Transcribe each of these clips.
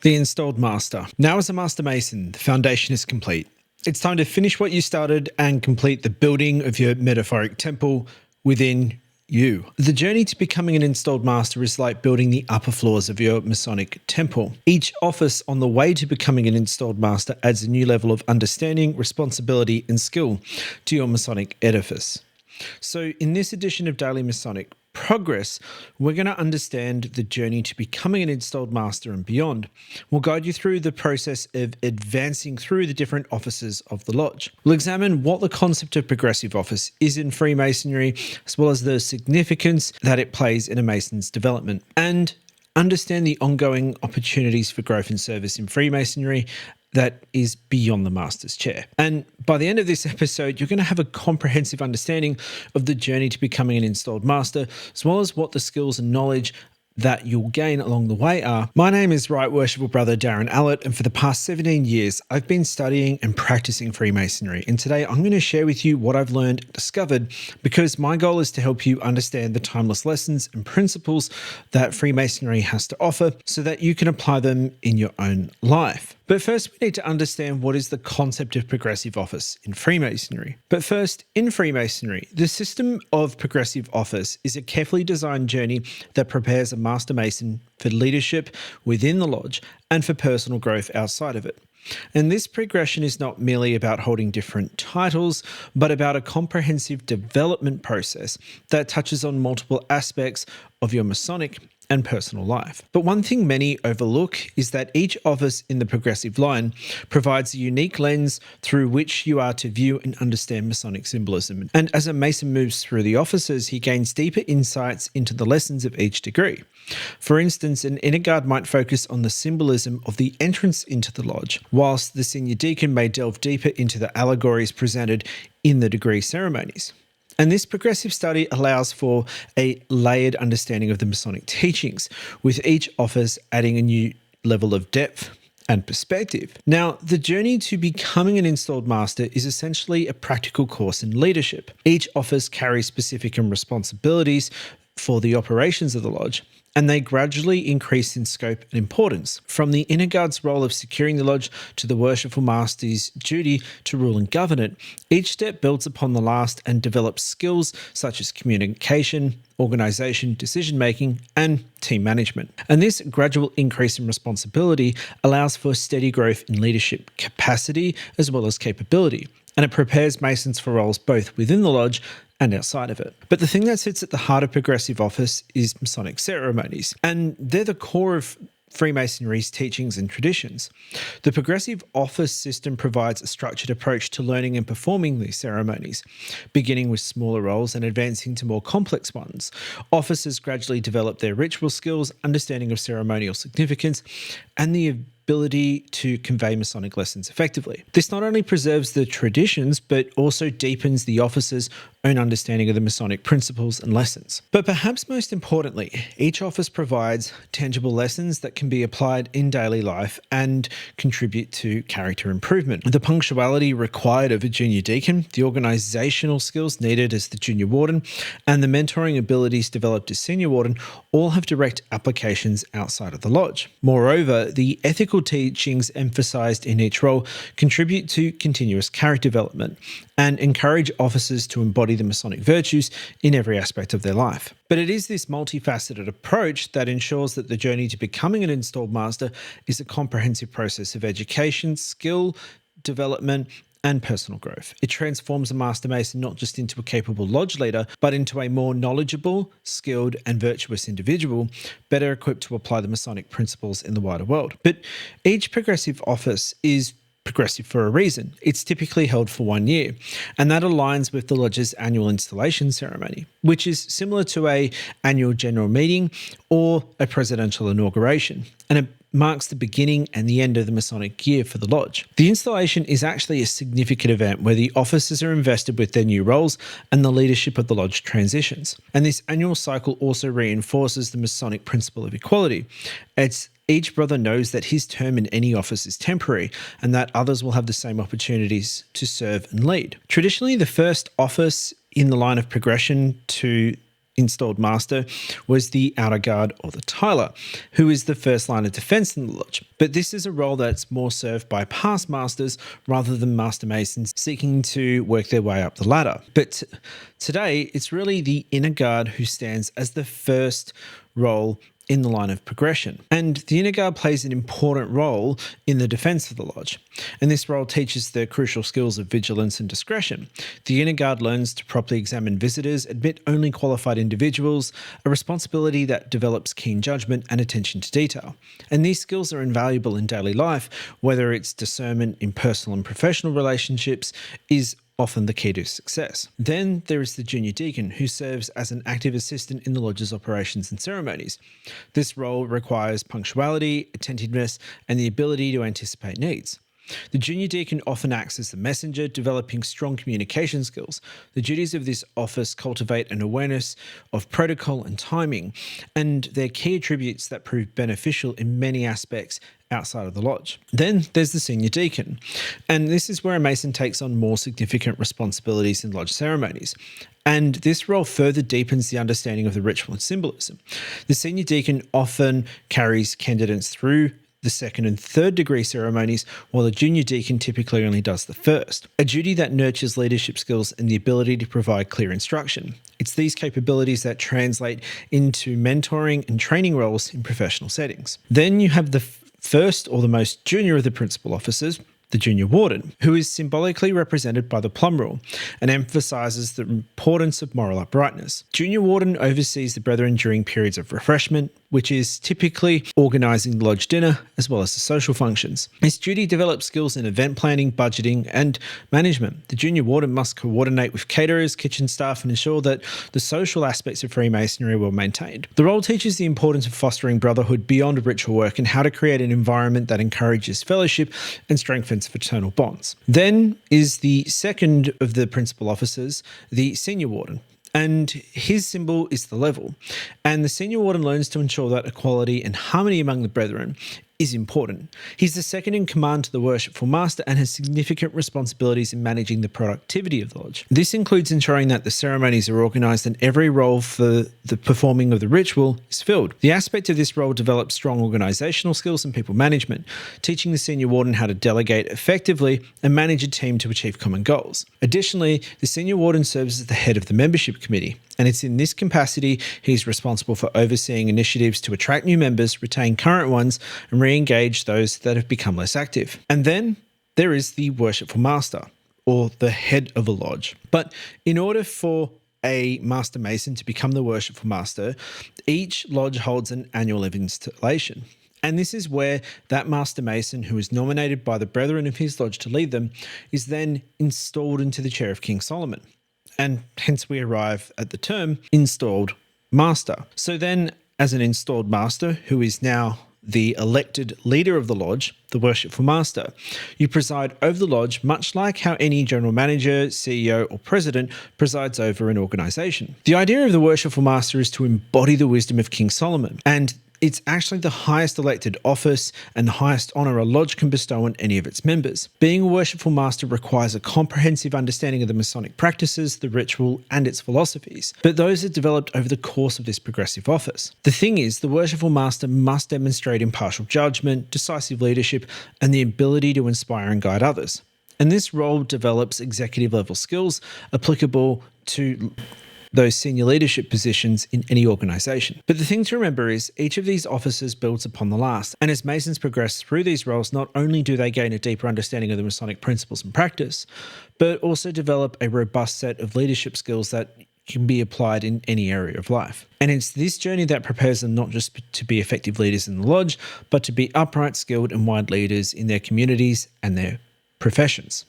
The installed master. Now as a master mason, the foundation is complete. It's time to finish what you started and complete the building of your metaphoric temple within you. The journey to becoming an installed master is like building the upper floors of your Masonic temple. Each office on the way to becoming an installed master adds a new level of understanding, responsibility, and skill to your Masonic edifice. So in this edition of Daily Masonic Progress, we're going to understand the journey to becoming an installed master and beyond. We'll guide you through the process of advancing through the different offices of the lodge. We'll examine what the concept of progressive office is in Freemasonry, as well as the significance that it plays in a Mason's development, and understand the ongoing opportunities for growth and service in Freemasonry that is beyond the master's chair. And by the end of this episode, you're going to have a comprehensive understanding of the journey to becoming an installed master, as well as what the skills and knowledge that you'll gain along the way are. My name is Right Worshipful Brother Darren Allatt, and for the past 17 years, I've been studying and practicing Freemasonry. And today I'm going to share with you what I've learned and discovered, because my goal is to help you understand the timeless lessons and principles that Freemasonry has to offer so that you can apply them in your own life. But first, we need to understand what is the concept of progressive office in Freemasonry. But first, in Freemasonry, the system of progressive office is a carefully designed journey that prepares a master mason for leadership within the lodge and for personal growth outside of it. And this progression is not merely about holding different titles, but about a comprehensive development process that touches on multiple aspects of your Masonic and personal life. But one thing many overlook is that each office in the progressive line provides a unique lens through which you are to view and understand Masonic symbolism. And as a Mason moves through the offices, he gains deeper insights into the lessons of each degree. For instance, an inner guard might focus on the symbolism of the entrance into the lodge, whilst the senior deacon may delve deeper into the allegories presented in the degree ceremonies. And this progressive study allows for a layered understanding of the Masonic teachings, with each office adding a new level of depth and perspective. Now, the journey to becoming an installed master is essentially a practical course in leadership. Each office carries specific responsibilities for the operations of the lodge, and they gradually increase in scope and importance. From the inner guard's role of securing the lodge to the worshipful master's duty to rule and govern it, each step builds upon the last and develops skills such as communication, organization, decision-making, and team management. And this gradual increase in responsibility allows for steady growth in leadership capacity as well as capability, and it prepares Masons for roles both within the lodge and outside of it. But the thing that sits at the heart of progressive office is Masonic ceremonies, and they're the core of Freemasonry's teachings and traditions. The progressive office system provides a structured approach to learning and performing these ceremonies, beginning with smaller roles and advancing to more complex ones. Officers gradually develop their ritual skills, understanding of ceremonial significance, and the ability to convey Masonic lessons effectively. This not only preserves the traditions, but also deepens the officer's own understanding of the Masonic principles and lessons. But perhaps most importantly, each office provides tangible lessons that can be applied in daily life and contribute to character improvement. The punctuality required of a junior deacon, the organizational skills needed as the junior warden, and the mentoring abilities developed as senior warden all have direct applications outside of the lodge. Moreover, the ethical teachings emphasized in each role contribute to continuous character development and encourage officers to embody the Masonic virtues in every aspect of their life. But it is this multifaceted approach that ensures that the journey to becoming an installed master is a comprehensive process of education, skill development, and personal growth. It transforms a master mason not just into a capable lodge leader, but into a more knowledgeable, skilled, and virtuous individual, better equipped to apply the Masonic principles in the wider world. But each progressive office is progressive for a reason. It's typically held for 1 year, and that aligns with the lodge's annual installation ceremony, which is similar to an annual general meeting or a presidential inauguration, and it marks the beginning and the end of the Masonic year for the lodge. The installation is actually a significant event where the officers are invested with their new roles and the leadership of the lodge transitions. And this annual cycle also reinforces the Masonic principle of equality. Each brother knows that his term in any office is temporary and that others will have the same opportunities to serve and lead. Traditionally, the first office in the line of progression to installed master was the outer guard or the tiler, who is the first line of defense in the lodge. But this is a role that's more served by past masters rather than master masons seeking to work their way up the ladder. But today, it's really the inner guard who stands as the first role in the line of progression. And the inner guard plays an important role in the defense of the lodge. And this role teaches the crucial skills of vigilance and discretion. The inner guard learns to properly examine visitors, admit only qualified individuals, a responsibility that develops keen judgment and attention to detail. And these skills are invaluable in daily life, whether it's discernment in personal and professional relationships is often the key to success. Then there is the junior deacon, who serves as an active assistant in the lodge's operations and ceremonies. This role requires punctuality, attentiveness, and the ability to anticipate needs. The junior deacon often acts as the messenger, developing strong communication skills. The duties of this office cultivate an awareness of protocol and timing, and they're key attributes that prove beneficial in many aspects outside of the lodge. Then there's the senior deacon, and this is where a Mason takes on more significant responsibilities in lodge ceremonies. And this role further deepens the understanding of the ritual and symbolism. The senior deacon often carries candidates through the second and third degree ceremonies, while the junior deacon typically only does the first, a duty that nurtures leadership skills and the ability to provide clear instruction. It's these capabilities that translate into mentoring and training roles in professional settings. Then you have the first or the most junior of the principal officers, the junior warden, who is symbolically represented by the plum rule and emphasises the importance of moral uprightness. Junior warden oversees the brethren during periods of refreshment, which is typically organising the lodge dinner as well as the social functions. His duty develops skills in event planning, budgeting and management. The junior warden must coordinate with caterers, kitchen staff and ensure that the social aspects of Freemasonry are well maintained. The role teaches the importance of fostering brotherhood beyond ritual work and how to create an environment that encourages fellowship and strengthens fraternal bonds. Then is the second of the principal officers, the senior warden. And his symbol is the level. And the senior warden learns to ensure that equality and harmony among the brethren is important. He's the second in command to the worshipful master and has significant responsibilities in managing the productivity of the lodge. This includes ensuring that the ceremonies are organised and every role for the performing of the ritual is filled. The aspect of this role develops strong organisational skills and people management, teaching the senior warden how to delegate effectively and manage a team to achieve common goals. Additionally, the senior warden serves as the head of the membership committee, and it's in this capacity he's responsible for overseeing initiatives to attract new members, retain current ones, and re-engage those that have become less active. And then there is the worshipful master, or the head of a lodge. But in order for a master mason to become the worshipful master, each lodge holds an annual installation. And this is where that master mason, who is nominated by the brethren of his lodge to lead them, is then installed into the chair of King Solomon. And hence we arrive at the term installed master. So then, as an installed master, who is now the elected leader of the lodge, the worshipful master, you preside over the lodge much like how any general manager, CEO or president presides over an organisation. The idea of the worshipful master is to embody the wisdom of King Solomon, and it's actually the highest elected office and the highest honour a lodge can bestow on any of its members. Being a worshipful master requires a comprehensive understanding of the Masonic practices, the ritual, and its philosophies, but those are developed over the course of this progressive office. The thing is, the worshipful master must demonstrate impartial judgment, decisive leadership, and the ability to inspire and guide others. And this role develops executive level skills applicable to those senior leadership positions in any organisation. But the thing to remember is each of these offices builds upon the last, and as Masons progress through these roles, not only do they gain a deeper understanding of the Masonic principles and practice, but also develop a robust set of leadership skills that can be applied in any area of life. And it's this journey that prepares them not just to be effective leaders in the lodge, but to be upright, skilled and wide leaders in their communities and their professions.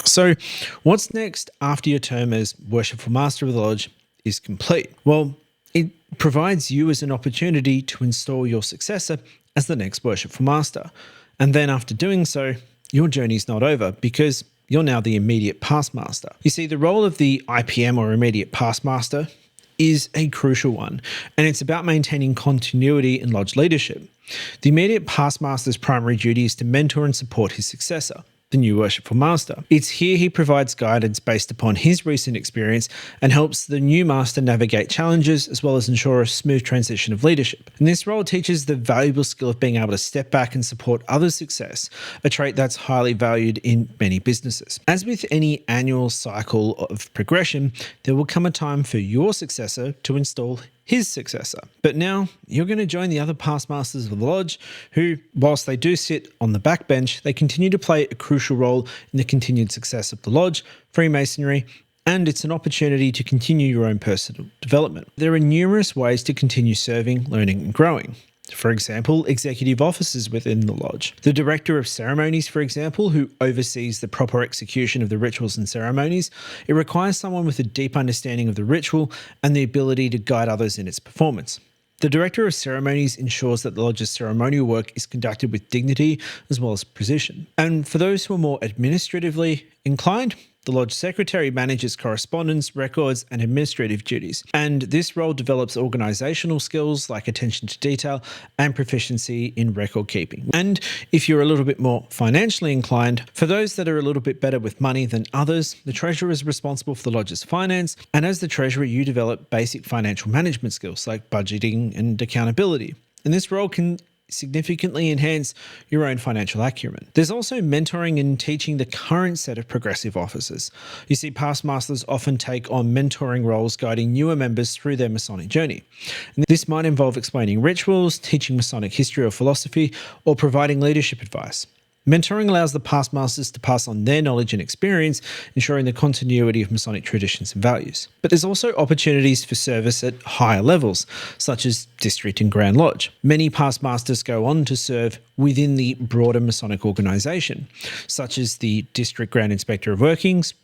So what's next after your term as worshipful master of the lodge is complete? Well, it provides you as an opportunity to install your successor as the next worshipful master. And then after doing so, your journey's not over because you're now the immediate past master. You see, the role of the IPM or immediate past master is a crucial one, and it's about maintaining continuity in lodge leadership. The immediate past master's primary duty is to mentor and support his successor. the new Worshipful Master. It's here he provides guidance based upon his recent experience and helps the new Master navigate challenges as well as ensure a smooth transition of leadership. And this role teaches the valuable skill of being able to step back and support others' success, a trait that's highly valued in many businesses. As with any annual cycle of progression, there will come a time for your successor to install his successor. But now you're going to join the other past masters of the lodge who, whilst they do sit on the backbench, they continue to play a crucial role in the continued success of the lodge, Freemasonry, and it's an opportunity to continue your own personal development. There are numerous ways to continue serving, learning, and growing. For example, executive officers within the lodge. The director of ceremonies, for example, who oversees the proper execution of the rituals and ceremonies. It requires someone with a deep understanding of the ritual and the ability to guide others in its performance. The director of ceremonies ensures that the lodge's ceremonial work is conducted with dignity as well as precision. And for those who are more administratively inclined, the lodge secretary manages correspondence, records, and administrative duties. And this role develops organizational skills like attention to detail and proficiency in record keeping. And if you're a little bit more financially inclined, for those that are a little bit better with money than others, the treasurer is responsible for the lodge's finance. And as the treasurer, you develop basic financial management skills like budgeting and accountability. And this role can significantly enhance your own financial acumen. There's also mentoring and teaching the current set of progressive officers. You see, past masters often take on mentoring roles, guiding newer members through their Masonic journey. And this might involve explaining rituals, teaching Masonic history or philosophy, or providing leadership advice. Mentoring allows the past masters to pass on their knowledge and experience, ensuring the continuity of Masonic traditions and values. But there's also opportunities for service at higher levels, such as District and Grand Lodge. Many past masters go on to serve within the broader Masonic organisation, such as the District Grand Inspector of Workings,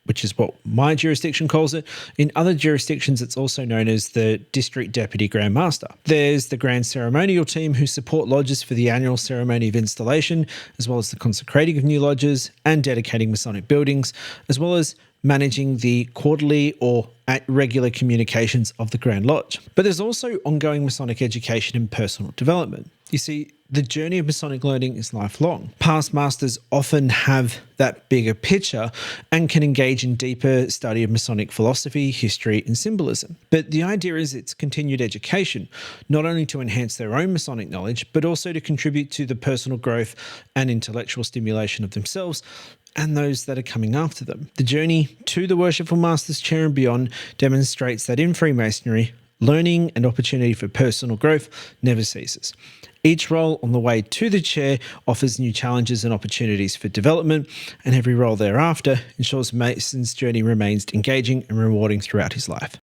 which is what my jurisdiction calls it. In other jurisdictions, it's also known as the District Deputy Grand Master. There's the Grand Ceremonial Team who support lodges for the annual ceremony of installation, as well as the consecrating of new lodges and dedicating Masonic buildings, as well as managing the quarterly or at regular communications of the Grand Lodge. But there's also ongoing Masonic education and personal development. You see, the journey of Masonic learning is lifelong. Past masters often have that bigger picture and can engage in deeper study of Masonic philosophy, history, and symbolism. But the idea is it's continued education, not only to enhance their own Masonic knowledge, but also to contribute to the personal growth and intellectual stimulation of themselves and those that are coming after them. The journey to the Worshipful Master's chair and beyond demonstrates that in Freemasonry, learning and opportunity for personal growth never ceases. Each role on the way to the chair offers new challenges and opportunities for development, and every role thereafter ensures Mason's journey remains engaging and rewarding throughout his life.